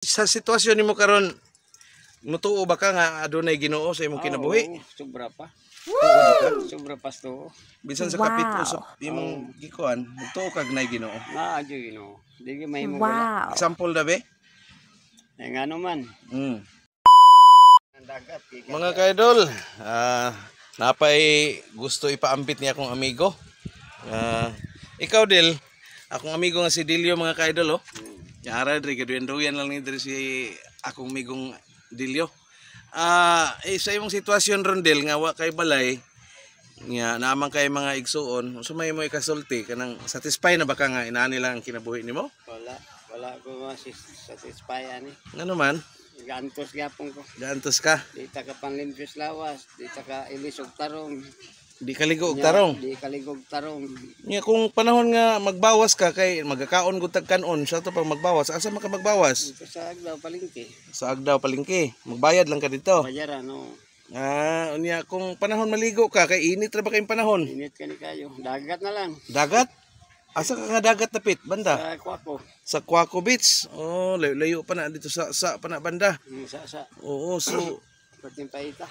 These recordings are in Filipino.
Sa sitwasyon nimo karon, mutuo ba ka nga adunay Ginoo sa imong kinabuhi? Sobra pa. Tuo ka. Sobra pasto. Bisan sa kapit usap imong gikuan, mutuo kag nay Ginoo. Na adyo Ginoo. Di may mo wala. Example da be? Ngano man. Ang dagat Mga kaidol, napay gusto ipaambit niya akong amigo. Ikaw Del, akong amigo nga si Dilio mga kaidol oh. Yara diri kaduyan lang ni diri si akong migong Dilio. Sa imong sitwasyon ron Del nga wa kay balay nga naman kay mga igsuon, so may mo ikasulti kanang satisfy na ba ka nga inani lang ang kinabuhi nimo? Wala ko satisfy ani. Ano man? Gantos gyapon ko. Gantos ka? Di ta ka panlimpyos lawas, di ta ka ilis og tarong. Di kaligo og tarong. Di kaligog tarong. Nya kung panahon nga magbawas ka kay magakaon gud tag kanon sa to pag magbawas, asa man ka magbawas? Dito sa Agdaw palengke. Sa Agdaw palengke. Magbayad lang ka dito. Bayaran no. Unya kung panahon maligo ka kay init ra ba kay panahon? Init kani kayo. Dagat na lang. Dagat? Asa ka nga dagat tapit banda? Sa Kuako. Sa Kuako Beach. Oh, layo pa na dito sa pa na banda. Sa. Oo, so Pating paita.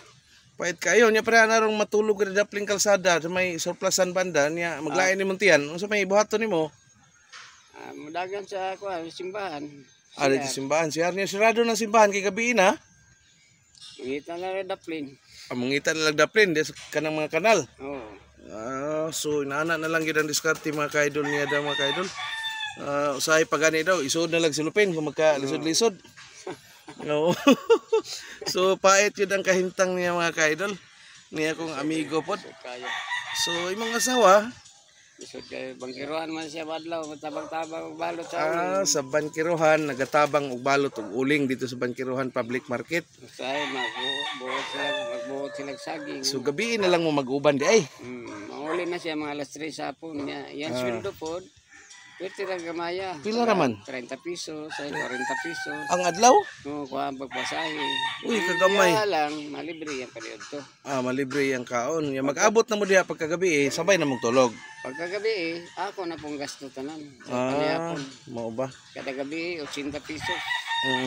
pait kayo nya para narong matulog ra dapling kalsada sa may surplusan banda niya maglain ni muntian. Unsa may buhaton nimo? Mudagan sa simbahan. Dito simbahan. Siyar niya sirado ng simbahan kay gabi na. Ngita na rin dapling. Mangita na lang daplin des kanang mga kanal. Oo. So inaana na lang gid ang diskarte mga kaidol niya daw mga kaidol. Usahay pa gani daw isod na lang silupin kung magka lisod-lisod. No. So pait yun ang kahintang niya mga kaidol. Niya kong amigo pod. So imong asawa Isod kay bangkiruan man siya badlaw, matabang-tabang og balot sa uling. sa Bankiruhan nagatabang og balot og uling dito sa Bankiruhan Public Market. Usahay magbuot sila saging. So gabi na lang mo mag-uban di ay. Manguli na siya mga alas 3 sa hapon niya. Yan sweldo pod. Pwede lang gamaya. Pila raman? 30 pesos, 40 pesos. Ang adlaw? Oo, kuha ang pagpasahe. Uy, kagamay. Kaya lang, malibre yung period to. Malibre ang kaon. Mag-abot na mo diha pagkagabi sabay na mong tulog. Pagkagabi ako na pong gasto tanan. Sa panihapon. Mao ba? Kada gabi, 80 pesos.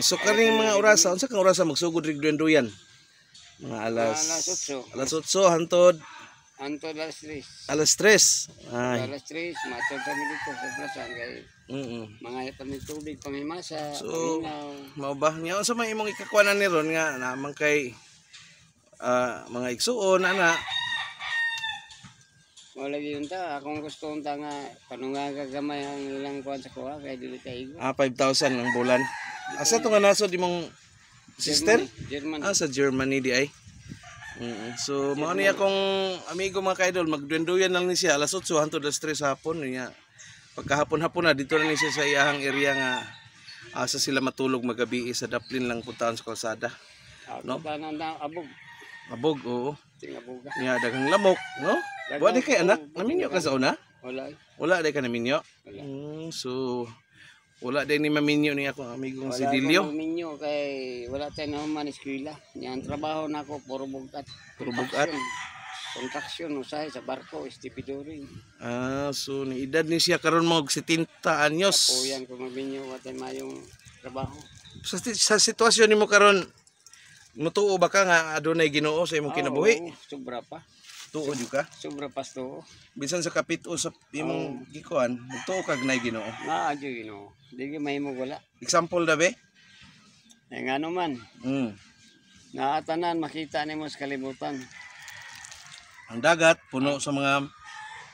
So kaning mga orasa, unsa kang orasa magsugod rig duyan? Mga alas 8. Alas 8 hantod Anto alas 3. alas 3. Ay. Alas 3, matod kami dito sa plaza kay mga ipan tubig, pamimasa, paminaw. Mao ba? Nya unsa may imong ikakuanan ni ron nga naman kay mga igsuon ana. Wala gyud ta, akong gusto unta nga panunga kagamay ang ilang kuan sa kuha kay dili kay 5,000 ang bulan. Asa to nga nasod imong sister? German. Sa Germany di ay. So mao niya akong amigo mga kaidol, magduyan lang ni siya alas 8 hangtod alas 3 sa hapon niya. Pagkahapon-hapon na dito na ni siya sa iyahang area nga asa sila matulog magabi sa daplin lang puntahan sa kalsada. No? Abog. Abog, oo. Tingabuga. Niya daghang lamok, no? Wa di kay anak, naminyo ka sa una? Wala. Wala di ka naminyo. So wala din ni maminyo ni akong amigong si Dilio. Wala minyo kay wala tayo na man eskwela. Yan trabaho na ako puro bugat. Puro bugat. Kontraksyon usay sa barko, estipidori. So ni edad ni siya karon mo 70 anyos. Kapuyan ko maminyo wa tayo mayong trabaho. Sa sitwasyon nimo karon, mutuo ba ka nga adunay Ginoo sa imong kinabuhi? Sobra pa. Tuo jud ka? Sobra pasto. Bisan sa kapit usap imong gikuan, mutuo kag nay Ginoo. Na adyo Ginoo. Di may mo wala. Example da be? Ngano man. Naatanan makita nimo sa kalibutan. Ang dagat puno sa mga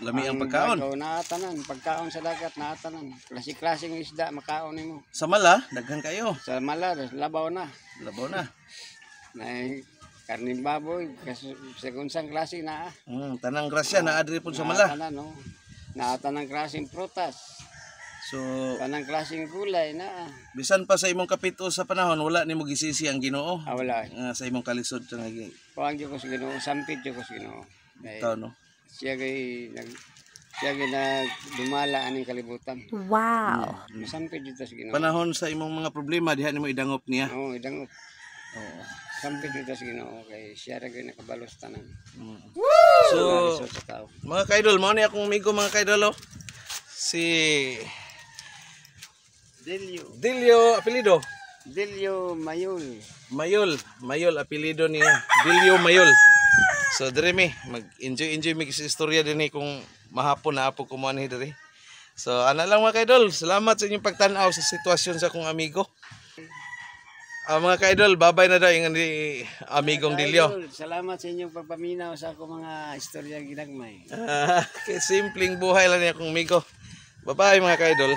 lami ang pagkaon. Naatanan, pagkaon sa dagat naatanan. Klase-klaseng isda makaon nimo. Sa mala, daghan kayo. Sa mala, labaw na. Labaw na. Karning baboy, sa kunsang klase na. Tanang grasya na adri pud sa mala. Naatanan, no? Naatanan klaseng prutas. So, tanang klaseng gulay na. Bisan pa sa imong kapito sa panahon, wala nimo gisisi ang Ginoo. Wala. Sa imong kalisod sa nagi. Kuang jud ko sa Ginoo, sampid jud ko sa Ginoo. Ito, no? Siya gay dumala aning kalibutan. Wow. Sampid jud sa Ginoo. Panahon sa imong mga problema diha nimo idangop niya. Oo, idangop. Oo. Sampid jud sa Ginoo kay siya ra gay nakabalos tanan. So, mga kaidol, mao ni akong amigo mga kaidol. Si Dilio. Dilio apelyido. Dilio Mayul. Mayol apelyido niya. Dilio Mayol. So dire mi mag-enjoy mi sa istorya din kung mahapon na apo ko mo ani dire. So ana lang mga kaidol, salamat sa inyong pagtan-aw sa sitwasyon sa akong amigo. Mga kaidol, babay na daw yung ni amigong Dilio. Idol, salamat sa inyong pagpaminaw sa ako mga istorya ginagmay. Simpleng buhay lang niya akong amigo. Bye-bye mga kaidol.